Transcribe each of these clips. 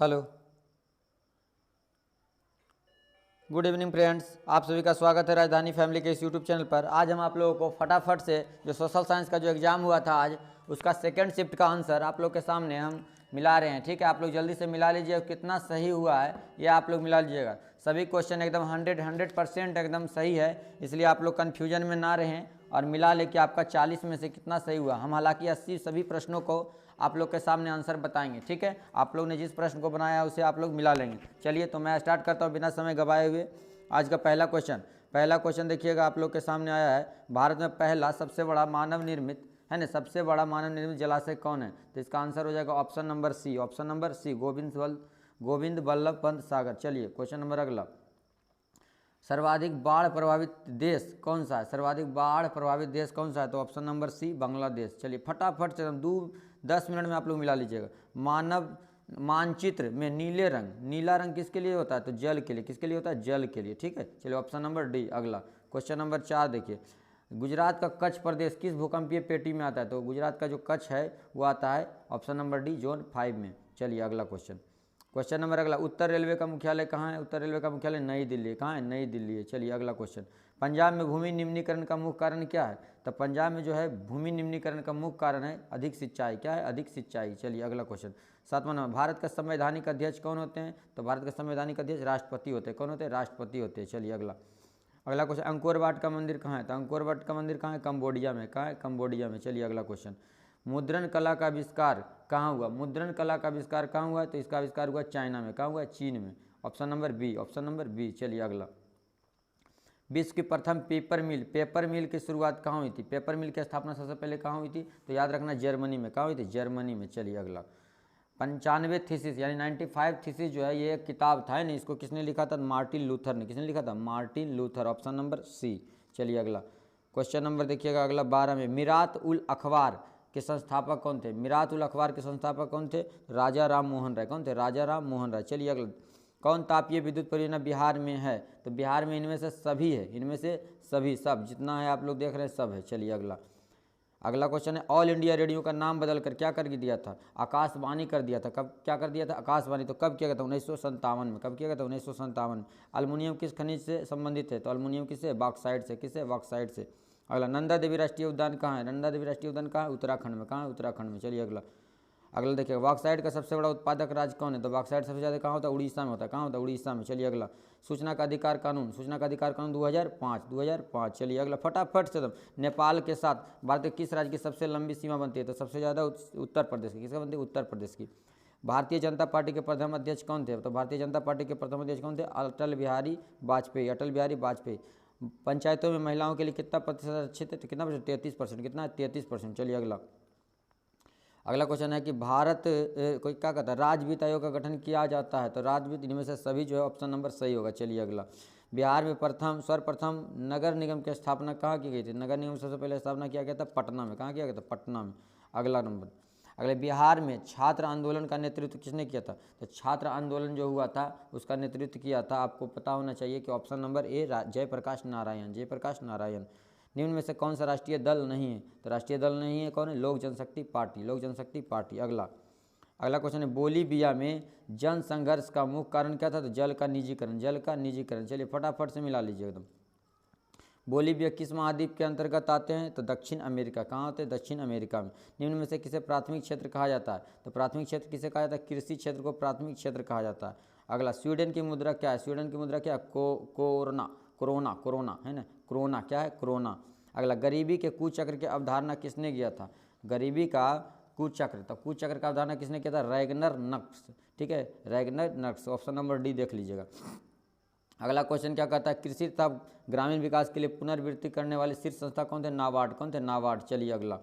Hello, good evening friends. आप सभी का स्वागत है राजधानी फैमिली के इस यूट्यूब चैनल पर। आज हम आप लोगों को फटाफट से जो सोशल साइंस का जो एग्ज़ाम हुआ था आज, उसका सेकंड शिफ्ट का आंसर आप लोग के सामने हम मिला रहे हैं। ठीक है, आप लोग जल्दी से मिला लीजिए। कितना सही हुआ है ये आप लोग मिला लीजिएगा। सभी क्वेश्चन एकदम 100% एकदम सही है, इसलिए आप लोग कन्फ्यूजन में ना रहें और मिला लेके आपका 40 में से कितना सही हुआ। हम हालांकि 80 सभी प्रश्नों को आप लोग के सामने आंसर बताएंगे। ठीक है, आप लोग ने जिस प्रश्न को बनाया उसे आप लोग मिला लेंगे। चलिए तो मैं स्टार्ट करता हूँ बिना समय गवाए हुए। आज का पहला क्वेश्चन देखिएगा आप लोग के सामने आया है। भारत में पहला सबसे बड़ा मानव निर्मित है ना, सबसे बड़ा मानव निर्मित जलाशय कौन है? तो इसका आंसर हो जाएगा option number C, Govind Ballabh Pant Sagar. चलिए क्वेश्चन नंबर अगला, सर्वाधिक बाढ़ प्रभावित देश कौन सा है? सर्वाधिक बाढ़ प्रभावित देश कौन सा है? तो ऑप्शन नंबर सी, बांग्लादेश। चलिए फटाफट से 10 मिनट में आप लोग मिला लीजिएगा। मानव मानचित्र में नीला रंग किसके लिए होता है? तो जल के लिए। किसके लिए होता है? जल के लिए। ठीक है, चलिए ऑप्शन नंबर डी। अगला क्वेश्चन नंबर 4 देखिए, गुजरात का कच्छ प्रदेश किस भूकंपीय पेटी में आता है? तो गुजरात का जो कच्छ है वो आता है ऑप्शन नंबर डी, जोन 5 में। चलिए अगला क्वेश्चन नंबर अगला, उत्तर रेलवे का मुख्यालय कहाँ है? उत्तर रेलवे का मुख्यालय नई दिल्ली। कहाँ है? नई दिल्ली है। चलिए अगला क्वेश्चन, पंजाब में भूमि निम्नीकरण का मुख्य कारण क्या है? तो पंजाब में जो है भूमि निम्नीकरण का मुख्य कारण है अधिक सिंचाई। क्या है? अधिक सिंचाई। चलिए अगला क्वेश्चन, 7वां नंबर, भारत का संवैधानिक अध्यक्ष कौन होते हैं? तो भारत का संवैधानिक अध्यक्ष राष्ट्रपति होते हैं। कौन होते हैं? राष्ट्रपति होते हैं। चलिए अगला क्वेश्चन, अंकोर वाट का मंदिर कहाँ है? तो अंकोर वाट का मंदिर कहाँ है? कंबोडिया में। कहाँ है? कंबोडिया में। चलिए अगला क्वेश्चन, मुद्रण कला का आविष्कार कहाँ हुआ? मुद्रण कला का आविष्कार कहाँ हुआ? तो इसका आविष्कार हुआ चाइना में। कहाँ हुआ? चीन में। Option number B. चलिए अगला, विश्व की प्रथम पेपर मिल की शुरुआत कहाँ हुई थी? पेपर मिल की स्थापना सबसे पहले कहाँ हुई थी? तो याद रखना जर्मनी में। कहाँ हुई थी? जर्मनी में। चलिए अगला, 95 थीसिस यानी 95 थीसिस जो है ये एक किताब था, है ना, इसको किसने लिखा था? मार्टिन लूथर ने। किसने लिखा था? Martin Luther. Option number C. चलिए अगला क्वेश्चन नंबर देखिएगा अगला 12 में, मिरात उल अखबार के संस्थापक कौन थे? मिरात उल अखबार के संस्थापक कौन थे? राजा राम मोहन राय। कौन थे? राजा राम मोहन राय। चलिए अगला, कौन तापीय विद्युत परियोजना बिहार में है? तो बिहार में इनमें से सभी है, इनमें से सभी, सब जितना है आप लोग देख रहे हैं सब है। चलिए अगला क्वेश्चन है, ऑल इंडिया रेडियो का नाम बदल कर क्या कर दिया था? आकाशवाणी कर दिया था। कब क्या कर दिया था? आकाशवाणी। तो कब किया गया था? 1957 में। कब किया गया था? 1957 में। अल्मुनियम किस खनिज से संबंधित है? तो अल्मुनियम किससे? बॉक्साइट से। किससे? बॉक्साइट से। अगला, नंदा देवी राष्ट्रीय उद्यान कहाँ है? नंदा देवी राष्ट्रीय उद्यान कहाँ है? उत्तराखंड में। कहाँ है? उत्तराखंड में। चलिए अगला देखिए, बॉक्साइट का सबसे बड़ा उत्पादक राज्य कौन है? तो बॉक्साइट सबसे ज़्यादा कहाँ होता है? उड़ीसा में होता है। कहाँ होता है? उड़ीसा में। चलिए अगला, सूचना का अधिकार कानून 2005। चलिए अगला फटाफट से, नेपाल के साथ भारत के किस राज्य की सबसे लंबी सीमा बनती है? तो सबसे ज़्यादा उत्तर प्रदेश की। किसका बनती है? उत्तर प्रदेश की। भारतीय जनता पार्टी के प्रथम अध्यक्ष कौन थे? तो भारतीय जनता पार्टी के प्रथम अध्यक्ष कौन थे? अटल बिहारी वाजपेयी। पंचायतों में महिलाओं के लिए कितना प्रतिशत आरक्षित है? तो कितना परसेंट? 33%। कितना? 33%। चलिए अगला क्वेश्चन है कि भारत कोई क्या कहता है, राज्य वित्त आयोग का गठन किया जाता है? तो राज्य वित्त, इनमें से सभी जो है ऑप्शन नंबर सही होगा। चलिए अगला, बिहार में सर्वप्रथम नगर निगम की स्थापना कहाँ की गई थी? नगर निगम सबसे पहले स्थापना किया गया था पटना में। कहाँ किया गया था? पटना में। अगले, बिहार में छात्र आंदोलन का नेतृत्व किसने किया था? तो छात्र आंदोलन जो हुआ था उसका नेतृत्व किया था, आपको पता होना चाहिए कि option number A, Jayaprakash Narayan. निम्न में से कौन सा राष्ट्रीय दल नहीं है? तो राष्ट्रीय दल नहीं है कौन है? लोक जनशक्ति पार्टी। अगला क्वेश्चन है, बोलीविया में जन संघर्ष का मुख्य कारण क्या था? तो जल का निजीकरण। चलिए फटाफट से मिला लीजिए एकदम। बोलीविया किस महाद्वीप के अंतर्गत आते हैं? तो दक्षिण अमेरिका। कहाँ होते हैं? दक्षिण अमेरिका में। निम्न में से किसे प्राथमिक क्षेत्र कहा जाता है? तो प्राथमिक क्षेत्र किसे कहा जाता है? कृषि क्षेत्र को प्राथमिक क्षेत्र कहा जाता है। अगला, स्वीडन की मुद्रा क्या है? कोरोना है ना, कोरोना क्या है? कोरोना। अगला, गरीबी के कुचक्र की अवधारणा किसने किया था? गरीबी का कुचक्र, तो कुचक्र का अवधारणा किसने किया था? रैगनर नक्स। ठीक है, रैगनर नक्स। ऑप्शन नंबर डी देख लीजिएगा। अगला क्वेश्चन क्या कहता है, कृषि तथा ग्रामीण विकास के लिए पुनर्वृत्ति करने वाली शीर्ष संस्था कौन थे? नाबार्ड। चलिए अगला,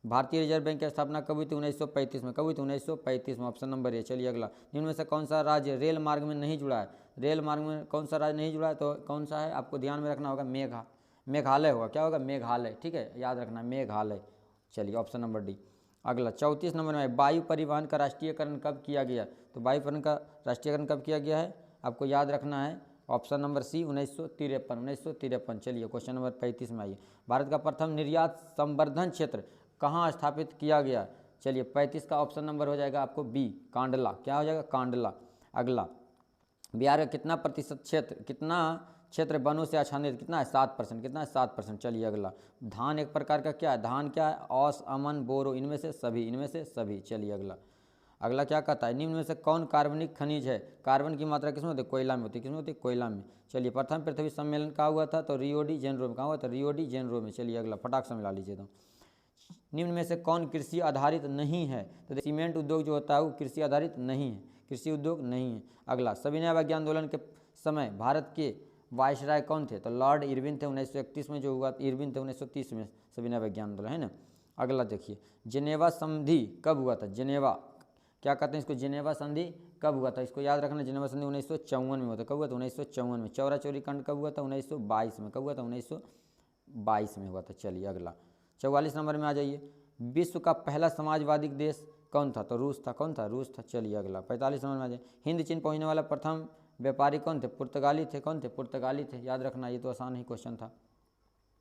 भारतीय रिजर्व बैंक की स्थापना कब हुई थी? 1935 में। कब हुई थी? 1935 में। ऑप्शन नंबर ए। चलिए अगला, निम्न में से कौन सा राज्य रेल मार्ग में नहीं जुड़ा है? रेल मार्ग में कौन सा राज्य नहीं जुड़ा है? तो कौन सा है? आपको ध्यान में रखना होगा, मेघालय होगा। क्या होगा? मेघालय। ठीक है, याद रखना, मेघालय। चलिए ऑप्शन नंबर डी। अगला 34 नंबर में, वायु परिवहन का राष्ट्रीयकरण कब किया गया? तो वायु परिवहन का राष्ट्रीयकरण कब किया गया है? आपको याद रखना है ऑप्शन नंबर सी, 1953। चलिए क्वेश्चन नंबर 35 में आइए, भारत का प्रथम निर्यात संवर्धन क्षेत्र कहाँ स्थापित किया गया? चलिए 35 का ऑप्शन नंबर हो जाएगा आपको बी, कांडला। क्या हो जाएगा? कांडला। अगला, बिहार का कितना प्रतिशत क्षेत्र वनों से आच्छादित? कितना है? 7%। कितना है? 7%। चलिए अगला, धान एक प्रकार का क्या है? धान क्या है? औस, अमन, बोरो, इनमें से सभी। इनमें से सभी। चलिए अगला, अगला क्या कहता है? निम्न में से कौन कार्बनिक खनिज है? कार्बन की मात्रा किसमें होती है? कोयला में होती है। किसमें होती है? कोयला में। चलिए, प्रथम पृथ्वी सम्मेलन कहाँ हुआ था? तो रियो डी जेनेरो में। कहाँ हुआ था? रियो डी जेनेरो में। चलिए अगला, फटाक से मिला लीजिए। तो निम्न में से कौन कृषि आधारित नहीं है? तो सीमेंट उद्योग जो होता है वो कृषि आधारित नहीं है, कृषि उद्योग नहीं है। अगला, सविनय अवज्ञा आंदोलन के समय भारत के वायसराय कौन थे? तो लॉर्ड इरविन थे। 1931 में जो हुआ, इरविन थे 1930 में सविनय अवज्ञा आंदोलन, है ना। अगला देखिए, जिनेवा संधि कब हुआ था? जिनेवा, क्या कहते हैं इसको? जिनेवा संधि कब हुआ था? इसको याद रखना, जिनेवा संधि 1954 में हुआ था। कब हुआ था? 1954 में। चौरा चौरी कांड कब हुआ था? 1922 में। कब हुआ था? 1922 में हुआ था। चलिए अगला, 44 नंबर में आ जाइए, विश्व का पहला समाजवादी देश कौन था? तो रूस था। कौन था? रूस था। चलिए अगला, 45 नंबर में आ जाइए, हिंद चीन पहुंचने वाला प्रथम व्यापारी कौन थे? पुर्तगाली थे। कौन थे? पुर्तगाली थे। याद रखना, ये तो आसान ही क्वेश्चन था।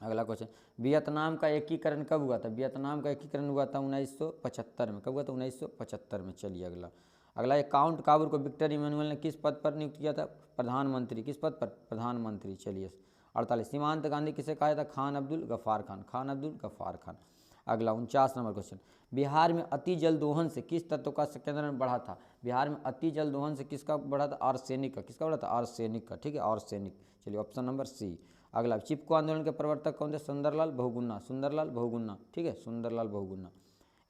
अगला क्वेश्चन, वियतनाम का एकीकरण कब हुआ था? वियतनाम का एकीकरण हुआ था 1975 में। कब हुआ था? 1975 में। चलिए अगला, अगला, काउंट काबूर को विक्टर इमैनुअल ने किस पद पर नियुक्त किया था? प्रधानमंत्री। किस पद पर? प्रधानमंत्री। चलिए 48, सीमांत गांधी किसे कहा था? खान अब्दुल गफ्फार खान। खान अब्दुल गफ्फार खान। अगला 49 नंबर क्वेश्चन, बिहार में अति जल दोहन से किस तत्व का संकेंद्रण बढ़ा था? बिहार में अति जल दोहन से किसका बढ़ा था? आर्सेनिक का। किसका बढ़ा था? आर्सेनिक का। ठीक है, आर्सेनिक। चलिए ऑप्शन नंबर सी। अगला, चिपको आंदोलन के प्रवर्तक कौन थे? सुंदरलाल बहुगुणा। सुंदरलाल बहुगुणा। ठीक है, सुंदरलाल बहुगुणा।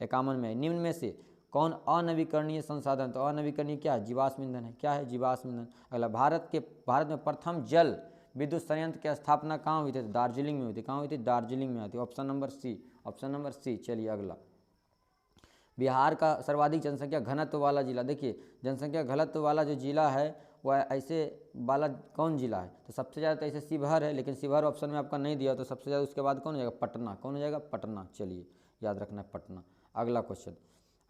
51 में, निम्न में से कौन अनवीकरणीय संसाधन? तो अनवीकरणीय क्या है? जीवाश्म ईंधन है। क्या है? जीवाश्म ईंधन। अगला, भारत में प्रथम जल विद्युत संयंत्र की स्थापना कहाँ हुई थी? दार्जिलिंग में हुई थी। कहाँ हुई थी? दार्जिलिंग में हुई थी। Option number C. Option number C. चलिए अगला, बिहार का सर्वाधिक जनसंख्या घनत्व वाला जिला, देखिए जनसंख्या घनत्व वाला जो जिला है वह ऐसे वाला कौन जिला है? तो सबसे ज़्यादा तो ऐसे शिवहर है, लेकिन शिवहर ऑप्शन में आपका नहीं दिया, तो सबसे ज़्यादा उसके बाद कौन हो जाएगा? पटना। कौन हो जाएगा? पटना। चलिए याद रखना है, पटना। अगला क्वेश्चन,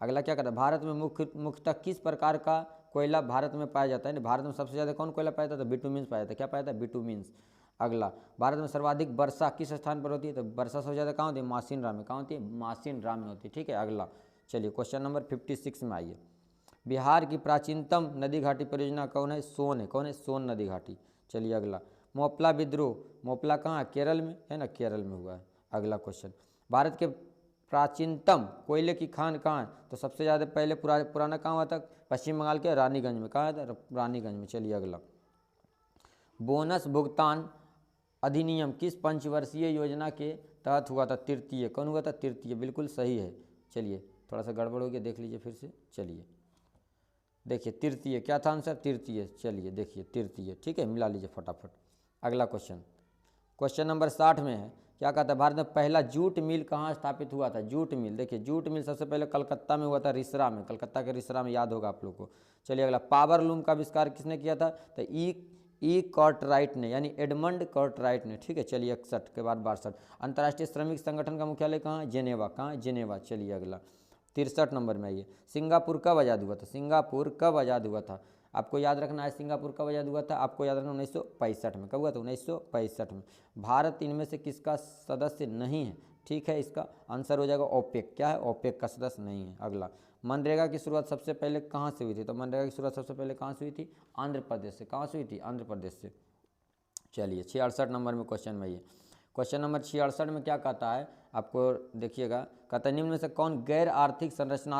अगला क्या कहता है? भारत में मुख्यतः किस प्रकार का कोयला भारत में पाया जाता है? भारत में सबसे ज़्यादा कौन कोयला पाया जाता है? तो बिटुमिन्स पाया जाता है। क्या पाया जाता है? बिटुमिन्स। अगला, भारत में सर्वाधिक वर्षा किस स्थान पर होती है? तो वर्षा सबसे ज़्यादा कहाँ होती है? मासिन राम में। कहाँ होती है? मासिन राम में होती है। ठीक है, अगला चलिए क्वेश्चन नंबर 56 में आइए, बिहार की प्राचीनतम नदी घाटी परियोजना कौन है? सोन है। कौन है? सोन नदी घाटी। चलिए अगला, मोपला विद्रोह, मोपला कहाँ है? केरल में, है ना, केरल में हुआ है। अगला क्वेश्चन, भारत के प्राचीनतम कोयले की खान कहाँ है? तो सबसे ज़्यादा पहले पुराना कहाँ हुआ था? पश्चिम बंगाल के रानीगंज में। कहाँ था? रानीगंज में। चलिए अगला, बोनस भुगतान अधिनियम किस पंचवर्षीय योजना के तहत हुआ था? तृतीय। कौन हुआ था? तृतीय। बिल्कुल सही है। चलिए थोड़ा सा गड़बड़ हो गया, देख लीजिए फिर से। चलिए देखिए, तृतीय क्या था आंसर? तृतीय। चलिए देखिए, तृतीय। ठीक है, मिला लीजिए फटाफट। अगला क्वेश्चन, क्वेश्चन नंबर 60 में है, क्या कहता है? भारत में पहला जूट मिल कहाँ स्थापित हुआ था? जूट मिल, देखिए जूट मिल सबसे पहले कलकत्ता में हुआ था, रिसरा में। कलकत्ता के रिसरा में, याद होगा आप लोग को। चलिए अगला, पावर लूम का आविष्कार किसने किया था? तो ई कार्टराइट ने, यानी एडमंड कार्टराइट ने। ठीक है, चलिए 61 के बाद 62, अंतर्राष्ट्रीय श्रमिक संगठन का मुख्यालय कहाँ है? जेनेवा। कहाँ है? जेनेवा। चलिए अगला, 63 नंबर में आइए, सिंगापुर कब आज़ाद हुआ था? सिंगापुर कब आज़ाद हुआ था? आपको याद रखना है, सिंगापुर कब आज़ाद हुआ था? आपको याद रखना 1965 में। कब हुआ था? 1965 में। भारत इनमें से किसका सदस्य नहीं है? ठीक है, इसका आंसर हो जाएगा ओपेक। क्या है? ओपेक का सदस्य नहीं है। अगला, मनरेगा की शुरुआत सबसे पहले कहाँ से हुई थी? तो मनरेगा की शुरुआत सबसे पहले कहाँ से हुई थी? आंध्र प्रदेश से। कहाँ से हुई थी? आंध्र प्रदेश से। चलिए 66 नंबर में क्वेश्चन में आइए, क्वेश्चन नंबर 66 में क्या कहता है? आपको देखिएगा, कहता है निम्न में से कौन गैर आर्थिक संरचना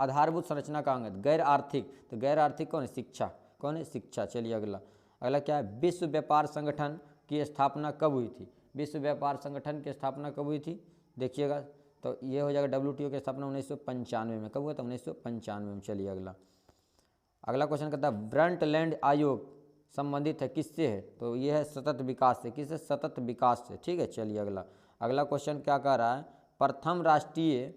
आधारभूत संरचना का अंग है? गैर आर्थिक, तो गैर आर्थिक कौन है? शिक्षा। कौन है? शिक्षा। चलिए अगला, अगला क्या है? विश्व व्यापार संगठन की स्थापना कब हुई थी? विश्व व्यापार संगठन की स्थापना कब हुई थी? देखिएगा, तो ये हो जाएगा WTO की स्थापना 1995 में। कब हुआ था? 1995 में। चलिए अगला, अगला क्वेश्चन कहता है ब्रंटलैंड आयोग संबंधित है किससे है? तो ये है सतत विकास से। किससे? सतत विकास से। ठीक है, चलिए अगला, अगला क्वेश्चन क्या कह रहा है? प्रथम राष्ट्रीय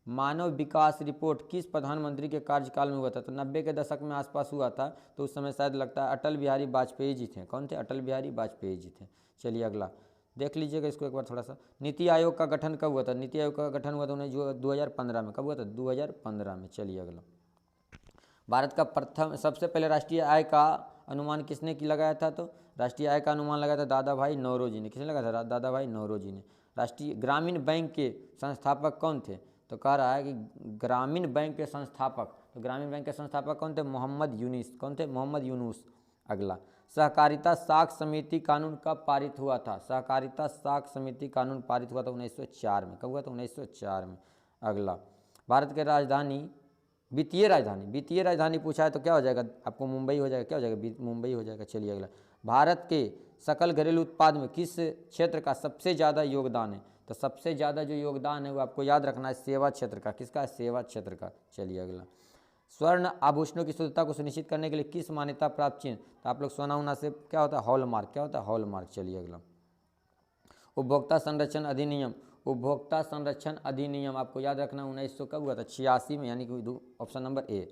मानव विकास रिपोर्ट किस प्रधानमंत्री के कार्यकाल में हुआ था? तो 90 के दशक में आसपास हुआ था, तो उस समय शायद लगता है अटल बिहारी वाजपेयी जी थे। कौन थे? अटल बिहारी वाजपेयी जी थे। चलिए अगला, देख लीजिएगा इसको एक बार थोड़ा सा। नीति आयोग का गठन कब हुआ था? नीति आयोग का गठन हुआ था 2015 में। कब हुआ था? 2015 में। चलिए अगला, भारत का प्रथम सबसे पहले राष्ट्रीय आय का अनुमान किसने की लगाया था? तो राष्ट्रीय आय का अनुमान लगाया था दादा भाई नौरोजी ने। किसने लगाया था? दादा भाई नौरोजी ने। राष्ट्रीय ग्रामीण बैंक के संस्थापक कौन थे? तो कह रहा है कि ग्रामीण बैंक के संस्थापक, तो ग्रामीण बैंक के संस्थापक कौन थे? मोहम्मद यूनुस। कौन थे? मोहम्मद यूनुस। अगला, सहकारिता साख समिति कानून कब पारित हुआ था? सहकारिता साख समिति कानून पारित हुआ था 1904 में। कब हुआ था? 1904 में। अगला, भारत की राजधानी, वित्तीय राजधानी, वित्तीय राजधानी पूछा है तो क्या हो जाएगा आपको? मुंबई हो जाएगा। क्या हो जाएगा? मुंबई हो जाएगा। चलिए अगला, भारत के सकल घरेलू उत्पाद में किस क्षेत्र का सबसे ज़्यादा योगदान है? तो सबसे ज़्यादा जो योगदान है वो आपको याद रखना है सेवा क्षेत्र का। किसका है? सेवा क्षेत्र का। चलिए अगला, स्वर्ण आभूषणों की शुद्धता को सुनिश्चित करने के लिए किस मान्यता प्राप्त चिन्ह? तो आप लोग सोना उना से क्या होता है? हॉलमार्क। क्या होता है? हॉलमार्क। चलिए अगला, उपभोक्ता संरक्षण अधिनियम, उपभोक्ता संरक्षण अधिनियम आपको याद रखना 1900 कब हुआ था? 86 में, यानी कि ऑप्शन नंबर ए।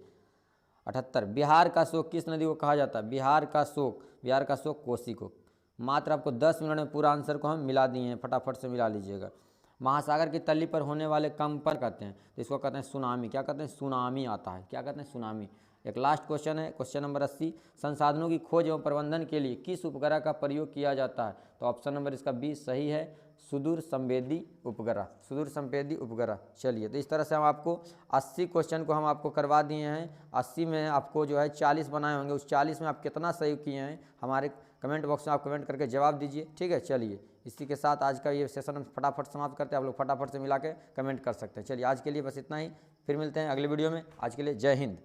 78, बिहार का शोक किस नदी को कहा जाता है? बिहार का शोक, बिहार का शोक कोसी को। मात्र आपको 10 मिनट में पूरा आंसर को हम मिला दिए हैं, फटाफट से मिला लीजिएगा। महासागर की तली पर होने वाले कंपन कहते हैं, तो इसको कहते हैं सुनामी। क्या कहते हैं? सुनामी आता है। क्या कहते हैं? सुनामी। एक लास्ट क्वेश्चन है, क्वेश्चन नंबर 80, संसाधनों की खोज एवं प्रबंधन के लिए किस उपग्रह का प्रयोग किया जाता है? तो ऑप्शन नंबर इसका 20 सही है, सुदूर संवेदी उपग्रह। सुदूर संवेदी उपग्रह। चलिए, तो इस तरह से हम आपको 80 क्वेश्चन को हम आपको करवा दिए हैं। 80 में आपको जो है 40 बनाए होंगे, उस 40 में आप कितना सही किए हैं हमारे कमेंट बॉक्स में आप कमेंट करके जवाब दीजिए। ठीक है, चलिए इसी के साथ आज का ये सेशन हम फटाफट समाप्त करते हैं। आप लोग फटाफट से मिला के कमेंट कर सकते हैं। चलिए आज के लिए बस इतना ही, फिर मिलते हैं अगले वीडियो में। आज के लिए जय हिंद।